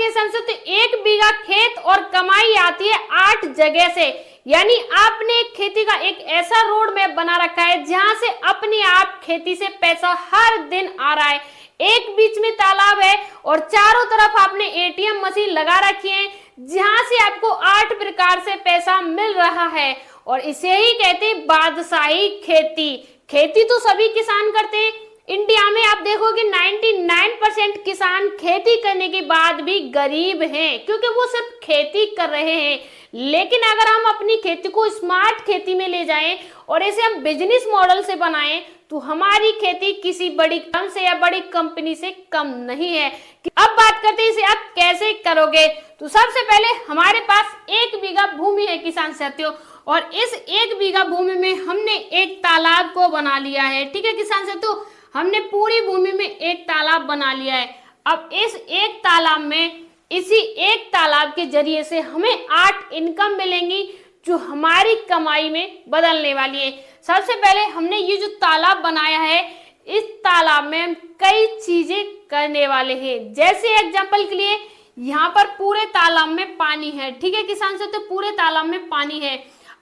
किसान से तो 1 बीघा खेत और कमाई आती है 8 जगह से। यानी आपने खेती का एक ऐसा रोड मैप बना रखा है जहां से अपने आप खेती से पैसा हर दिन आ रहा है। एक बीच में तालाब है और चारों तरफ आपने एटीएम मशीन लगा रखी है जहां से आपको 8 प्रकार से पैसा मिल रहा है। और इसे ही कहते हैं बादशाही खेती। खेती तो सभी किसान करते हैं। इंडिया में आप देखोगे 99% किसान खेती करने के बाद भी गरीब हैं क्योंकि वो सिर्फ खेती कर रहे हैं। लेकिन अगर हम अपनी खेती को स्मार्ट खेती में ले जाएं और इसे हम बिजनेस मॉडल से बनाएं तो हमारी खेती किसी बड़ी फर्म से या बड़ी कंपनी से कम नहीं है। अब बात करते हैं इसे आप कैसे करोगे। तो सबसे पहले हमारे पास 1 बीघा भूमि है किसान साथियों, और इस 1 बीघा भूमि में हमने एक तालाब को बना लिया है। ठीक है किसान साथियों, हमने पूरी भूमि में एक तालाब बना लिया है। अब इस एक तालाब में, इसी एक तालाब के जरिए से हमें 8 इनकम मिलेंगी जो हमारी कमाई में बदलने वाली है। सबसे पहले हमने ये जो तालाब बनाया है, इस तालाब में हम कई चीजें करने वाले हैं। जैसे एग्जांपल के लिए यहाँ पर पूरे तालाब में पानी है। ठीक है किसान साथियों, तो पूरे तालाब में पानी है।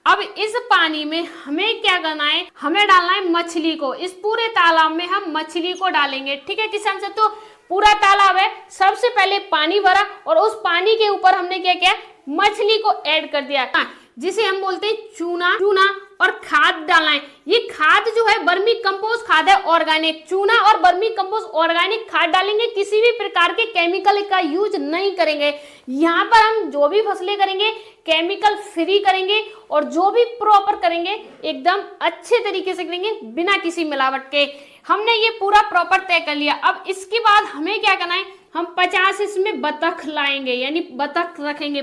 अब इस पानी में हमें क्या करना है, हमें डालना है मछली को। इस पूरे तालाब में हम मछली को डालेंगे। ठीक है किसान साथियों, पूरा तालाब है, सबसे पहले पानी भरा और उस पानी के ऊपर हमने क्या किया, मछली को ऐड कर दिया, जिसे हम बोलते हैं चूना। चूना और खाद डालना है। ये खाद जो है वर्मी कंपोस्ट खाद है, ऑर्गेनिक। चूना और वर्मी कंपोस्ट ऑर्गेनिक खाद डालेंगे, किसी भी प्रकार के केमिकल का यूज नहीं करेंगे। यहाँ पर हम जो भी फसलें करेंगे केमिकल फ्री करेंगे और जो भी प्रॉपर करेंगे एकदम अच्छे तरीके से करेंगे बिना किसी मिलावट के। हमने ये पूरा प्रॉपर तय कर लिया। अब इसके बाद हमें क्या करना है, हम 50 इसमें बतख लाएंगे, यानी बतख रखेंगे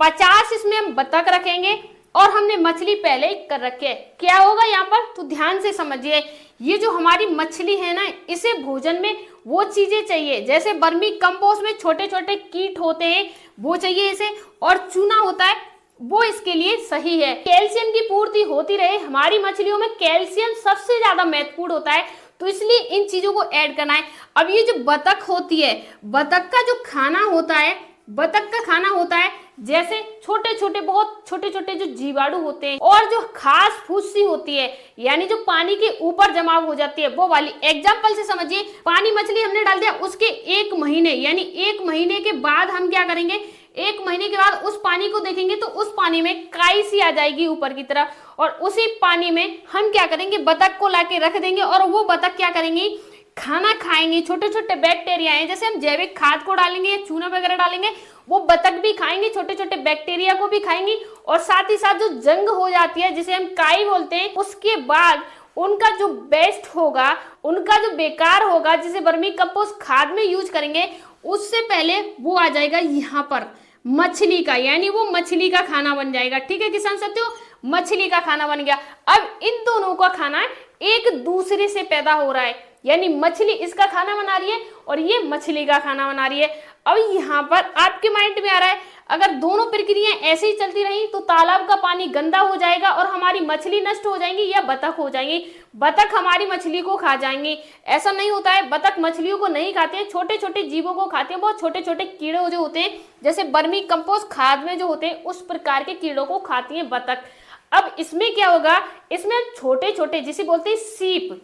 50 इसमें हम बतख रखेंगे और हमने मछली पहले ही कर रखी है। क्या होगा यहाँ पर, तो ध्यान से समझिए। ये जो हमारी मछली है ना, इसे भोजन में वो चीजें चाहिए, जैसे वर्मी कंपोस्ट में छोटे छोटे कीट होते हैं वो चाहिए इसे, और चूना होता है वो इसके लिए सही है। कैल्शियम की पूर्ति होती रहे। हमारी मछलियों में कैल्शियम सबसे ज्यादा महत्वपूर्ण होता है, तो इसलिए इन चीजों को ऐड करना है। अब ये जो बतख होती है, बतख का जो खाना होता है, बतख का खाना होता है जैसे छोटे छोटे, बहुत छोटे छोटे जो जीवाणु होते हैं और जो घास फूस सी होती है, यानी जो पानी के ऊपर जमा हो जाती है वो वाली। एग्जाम्पल से समझिए, पानी मछली हमने डाल दिया, उसके 1 महीने यानी 1 महीने के बाद हम क्या करेंगे, 1 महीने के बाद उस पानी को देखेंगे तो उस पानी में काई सी आ जाएगी ऊपर की तरफ, और उसी पानी में हम क्या करेंगे, बतख को लाके रख देंगे और वो बतख क्या करेंगी, खाना खाएंगे। छोटे छोटे बैक्टीरिया हैं, जैसे हम जैविक खाद को डालेंगे या चूना वगैरह डालेंगे, वो बतख भी खाएंगे, छोटे छोटे बैक्टीरिया को भी खाएंगी, और साथ ही साथ जो जंग हो जाती है जिसे हम काई बोलते हैं, उसके बाद उनका जो बेस्ट होगा, उनका जो बेकार होगा, जिसे वर्मी कंपोस्ट खाद में यूज करेंगे, उससे पहले वो आ जाएगा यहाँ पर मछली का, यानी वो मछली का खाना बन जाएगा। ठीक है किसान साथियों, मछली का खाना बन गया। अब इन दोनों का खाना एक दूसरे से पैदा हो रहा है, यानी मछली इसका खाना बना रही है और ये मछली का खाना बना रही है। अब यहाँ पर आपके माइंड में आ रहा है, अगर दोनों प्रक्रियाएं ऐसे ही चलती रही तो तालाब का पानी गंदा हो जाएगा और हमारी मछली नष्ट हो जाएंगी या बतख हो जाएंगी, बतख हमारी मछली को खा जाएंगी। ऐसा नहीं होता है, बतख मछलियों को नहीं खाते हैं, छोटे छोटे जीवों को खाते हैं। बहुत छोटे छोटे कीड़े जो होते हैं, जैसे वर्मी कंपोस्ट खाद में जो होते हैं, उस प्रकार के कीड़ों को खाती है बतख। अब इसमें क्या होगा, इसमें हम छोटे छोटे, जिसे बोलते हैं सीप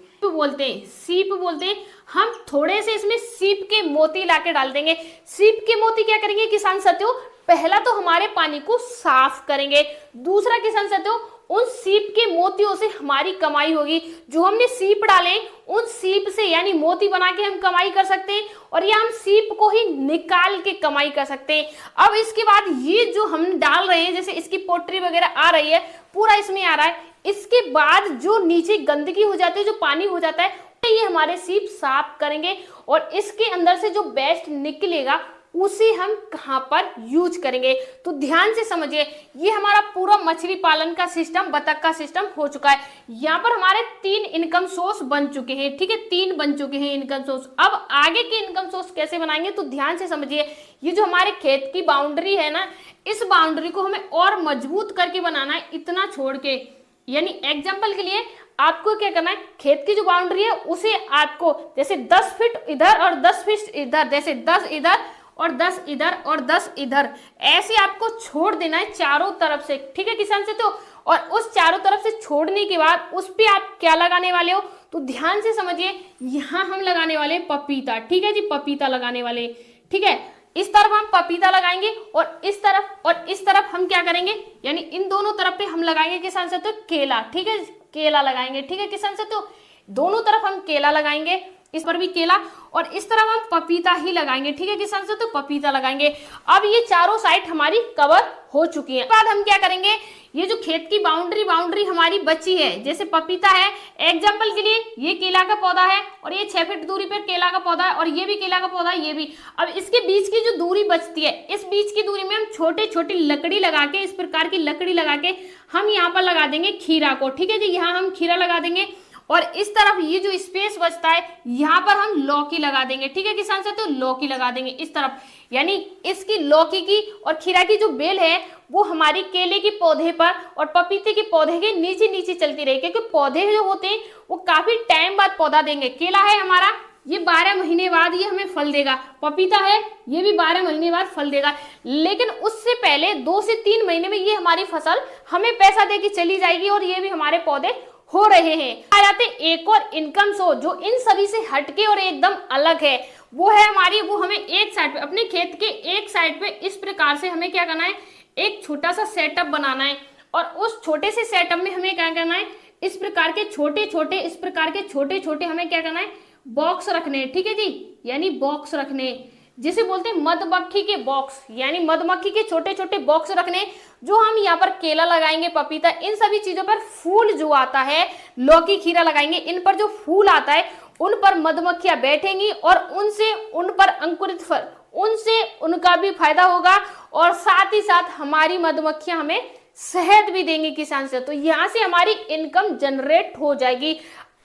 बोलते हैं, हम थोड़े से इसमें सीप के मोती लाके डाल देंगे। सीप के मोती क्या करेंगे किसान साथियों, पहला तो हमारे पानी को साफ करेंगे, दूसरा किसान साथियों उन सीप के मोतियों से हमारी कमाई होगी। जो हमने सीप डाले उन सीप से, यानी मोती बना के हम कमाई कर सकते हैं, और या हम सीप को ही निकाल के कमाई कर सकते हैं। अब इसके बाद ये जो हम डाल रहे हैं, जैसे इसकी पोट्री वगैरह आ रही है, पूरा इसमें आ रहा है। इसके बाद जो नीचे गंदगी हो जाती है, जो पानी हो जाता है, ये हमारे सीप साफ करेंगे और इसके अंदर से जो बेस्ट निकलेगा उसे हम कहां पर यूज करेंगे। तो ध्यान से समझिए, ये हमारा पूरा मछली पालन का सिस्टम, बतख का सिस्टम हो चुका है। यहाँ पर हमारे 3 इनकम सोर्स बन चुके हैं। ठीक है, 3 बन चुके हैं इनकम सोर्स। अब आगे के इनकम सोर्स कैसे बनाएंगे, तो ध्यान से समझिए। ये जो हमारे खेत की बाउंड्री है ना, इस बाउंड्री को हमें और मजबूत करके बनाना है, इतना छोड़ के। यानी एग्जाम्पल के लिए आपको क्या करना है, खेत की जो बाउंड्री है उसे आपको जैसे 10 फीट इधर और 10 फीट इधर, जैसे 10 इधर और 10 इधर और 10 इधर, ऐसे आपको छोड़ देना है चारों तरफ से, ठीक है किसान साथियों। और उस चारों तरफ से छोड़ने के बाद उस पे आप क्या लगाने वाले हो, तो ध्यान से समझिए, यहाँ हम लगाने वाले पपीता, ठीक है जी, पपीता लगाने वाले, ठीक है। इस तरफ हम पपीता लगाएंगे और इस तरफ हम क्या करेंगे, यानी इन दोनों तरफ पे हम लगाएंगे किसान साथियों केला, ठीक है, केला लगाएंगे, ठीक है किसान साथियों। दोनों तरफ हम केला लगाएंगे, इस पर भी केला, और इस तरफ हम पपीता ही लगाएंगे, ठीक है किसान साथियों, पपीता लगाएंगे। अब ये चारों साइड हमारी कवर हो चुकी है। बाद हम क्या करेंगे, ये जो खेत की बाउंड्री हमारी बची है, जैसे पपीता है एग्जाम्पल के लिए, ये केला का पौधा है और ये 6 फीट दूरी पर केला का पौधा है और ये भी केला का पौधा है, ये भी। अब इसके बीच की जो दूरी बचती है, इस बीच की दूरी में हम छोटे छोटी लकड़ी लगा के, इस प्रकार की लकड़ी लगा के हम यहाँ पर लगा देंगे खीरा को, ठीक है जी, यहाँ हम खीरा लगा देंगे। और इस तरफ ये जो स्पेस बचता है, यहाँ पर हम लौकी लगा देंगे, ठीक है किसान साथियों, लौकी लगा देंगे इस तरफ। यानी इसकी लौकी की और खीरा की जो बेल है वो हमारी केले के पौधे पर और पपीते के पौधे के नीचे नीचे चलती रही, क्योंकि पौधे जो होते हैं वो काफी टाइम बाद पौधा देंगे। केला है हमारा, ये 12 महीने बाद ये हमें फल देगा, पपीता है ये भी 12 महीने बाद फल देगा, लेकिन उससे पहले 2 से 3 महीने में ये हमारी फसल हमें पैसा देके चली जाएगी और ये भी हमारे पौधे हो रहे हैं। आ जाते एक और इनकम सोर्स जो इन सभी से हटके और एकदम अलग है, वो है हमारी, वो हमें एक साइड पे, अपने खेत के एक साइड पे इस प्रकार से हमें क्या करना है, एक छोटा सा सेटअप बनाना है। और उस छोटे से सेटअप में हमें क्या करना है, इस प्रकार के छोटे छोटे हमें क्या करना है, बॉक्स रखने हैं, ठीक है जी, यानी बॉक्स रखने, जिसे बोलते हैं मधुमक्खी के बॉक्स, यानी मधुमक्खी के छोटे छोटे बॉक्स रखने, जो हम यहाँ पर केला लगाएंगे, पपीता, इन सभी चीजों पर फूल जो आता है, लौकी खीरा लगाएंगे, इन पर जो फूल आता है उन पर मधुमक्खियां बैठेंगी और उनसे उन पर अंकुरित फल, उनसे उनका भी फायदा होगा और साथ ही साथ हमारी मधुमक्खियां हमें शहद भी देंगी किसान से, तो यहाँ से हमारी इनकम जनरेट हो जाएगी।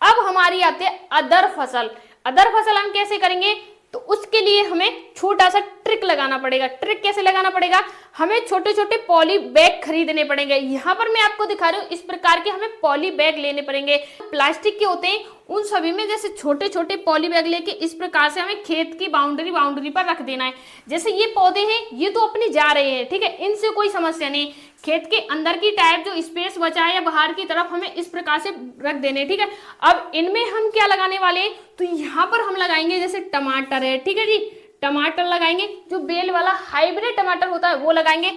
अब हमारी आते हैं अदर फसल। अदर फसल हम कैसे करेंगे, तो उसके लिए हमें छोटा सा ट्रिक लगाना पड़ेगा। ट्रिक कैसे लगाना पड़ेगा, हमें छोटे छोटे पॉली बैग खरीदने पड़ेंगे। यहाँ पर मैं आपको दिखा रही हूँ, इस प्रकार के हमें पॉली बैग लेने पड़ेंगे, प्लास्टिक के होते हैं, उन सभी में जैसे छोटे छोटे पॉली बैग लेके इस प्रकार से हमें खेत की बाउंड्री पर रख देना है। जैसे ये पौधे हैं, ये तो अपने जा रहे हैं, ठीक है, इनसे कोई समस्या नहीं। खेत के अंदर की टाइप जो स्पेस बचा है या बाहर की तरफ हमें इस प्रकार से रख देने, ठीक है। अब इनमें हम क्या लगाने वाले हैं, तो यहाँ पर हम लगाएंगे जैसे टमाटर है, ठीक है जी, टमाटर लगाएंगे, जो बेल वाला हाइब्रिड टमाटर होता है वो लगाएंगे,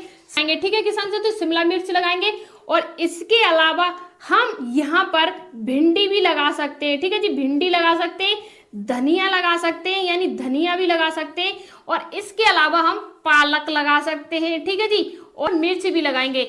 ठीक है किसान साथियों, तो शिमला मिर्च लगाएंगे। और इसके अलावा हम यहाँ पर भिंडी भी लगा सकते हैं, ठीक है जी, भिंडी लगा सकते हैं, धनिया लगा सकते हैं, यानी धनिया भी लगा सकते हैं, और इसके अलावा हम पालक लगा सकते हैं, ठीक है जी, और मिर्च भी लगाएंगे,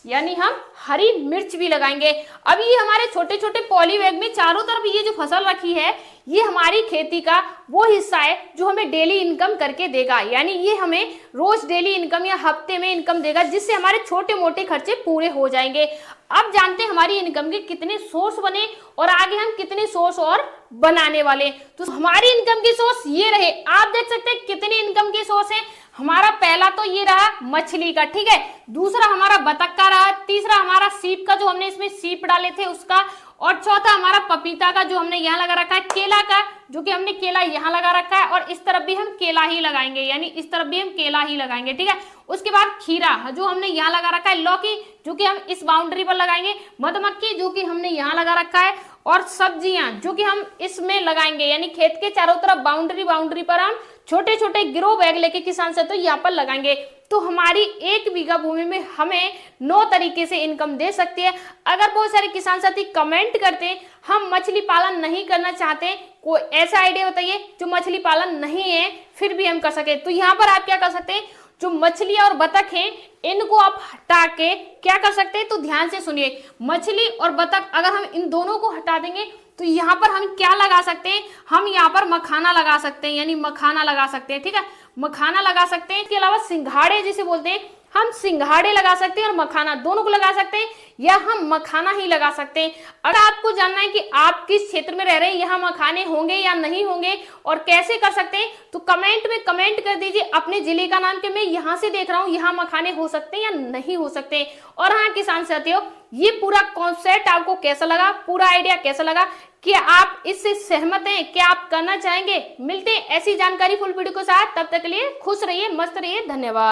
यानी हम हरी मिर्च भी लगाएंगे। अब ये हमारे छोटे छोटे पॉली बैग में चारों तरफ ये जो फसल रखी है, ये हमारी खेती का वो हिस्सा है जो हमें डेली इनकम करके देगा, यानी ये हमें रोज डेली इनकम या हफ्ते में इनकम देगा, जिससे हमारे छोटे मोटे खर्चे पूरे हो जाएंगे। अब जानते हैं हमारी इनकम के कितने सोर्स बने और आगे हम कितने सोर्स और बनाने वाले। तो हमारी इनकम के सोर्स ये रहे, आप देख सकते हैं कितने इनकम के सोर्स हैं। हमारा पहला तो ये रहा मछली का, ठीक है, दूसरा हमारा बतख का रहा, तीसरा हमारा सीप का, जो हमने इसमें सीप डाले थे उसका, और चौथा हमारा पपीता का जो हमने यहाँ लगा रखा है, केला का जो कि हमने केला यहाँ लगा रखा है, और इस तरफ भी हम केला ही लगाएंगे, यानी इस तरफ भी हम केला ही लगाएंगे, ठीक है। उसके बाद खीरा जो हमने यहाँ लगा रखा है, लौकी जो कि हम इस बाउंड्री पर लगाएंगे, मधुमक्खी जो कि हमने यहाँ लगा रखा है, और सब्जियां जो कि हम इसमें लगाएंगे, यानी खेत के चारों तरफ बाउंड्री पर हम छोटे छोटे गिरो बैग लेके किसान से तो यहाँ पर लगाएंगे। तो हमारी 1 बीघा भूमि में हमें 9 तरीके से इनकम दे सकती है। अगर बहुत सारे किसान साथी कमेंट करते हम मछली पालन नहीं करना चाहते, कोई ऐसा आइडिया बताइए जो मछली पालन नहीं है फिर भी हम कर सके, तो यहाँ पर आप क्या कर सकते हैं, जो मछलियां और बतख हैं इनको आप हटा के क्या कर सकते हैं, तो ध्यान से सुनिए, मछली और बतख अगर हम इन दोनों को हटा देंगे तो यहाँ पर हम क्या लगा सकते हैं, हम यहाँ पर मखाना लगा सकते हैं, यानी मखाना लगा सकते हैं, ठीक है, मखाना लगा सकते हैं। इसके अलावा सिंघाड़े जिसे बोलते हैं, हम सिंघाड़े लगा सकते हैं और मखाना दोनों को लगा सकते हैं, या हम मखाना ही लगा सकते हैं। अगर आपको जानना है कि आप किस क्षेत्र में रह रहे हैं, यहाँ मखाने होंगे या नहीं होंगे और कैसे कर सकते हैं, तो कमेंट में कमेंट कर दीजिए अपने जिले का नाम कि मैं यहाँ से देख रहा हूँ, यहाँ मखाने हो सकते हैं या नहीं हो सकते। और हाँ किसान साथियों, ये पूरा कॉन्सेप्ट आपको कैसा लगा, पूरा आइडिया कैसा लगा, क्या आप इससे सहमत हैं, क्या आप करना चाहेंगे? मिलते हैं ऐसी जानकारी फुल वीडियो के साथ, तब तक के लिए खुश रहिए, मस्त रहिए, धन्यवाद।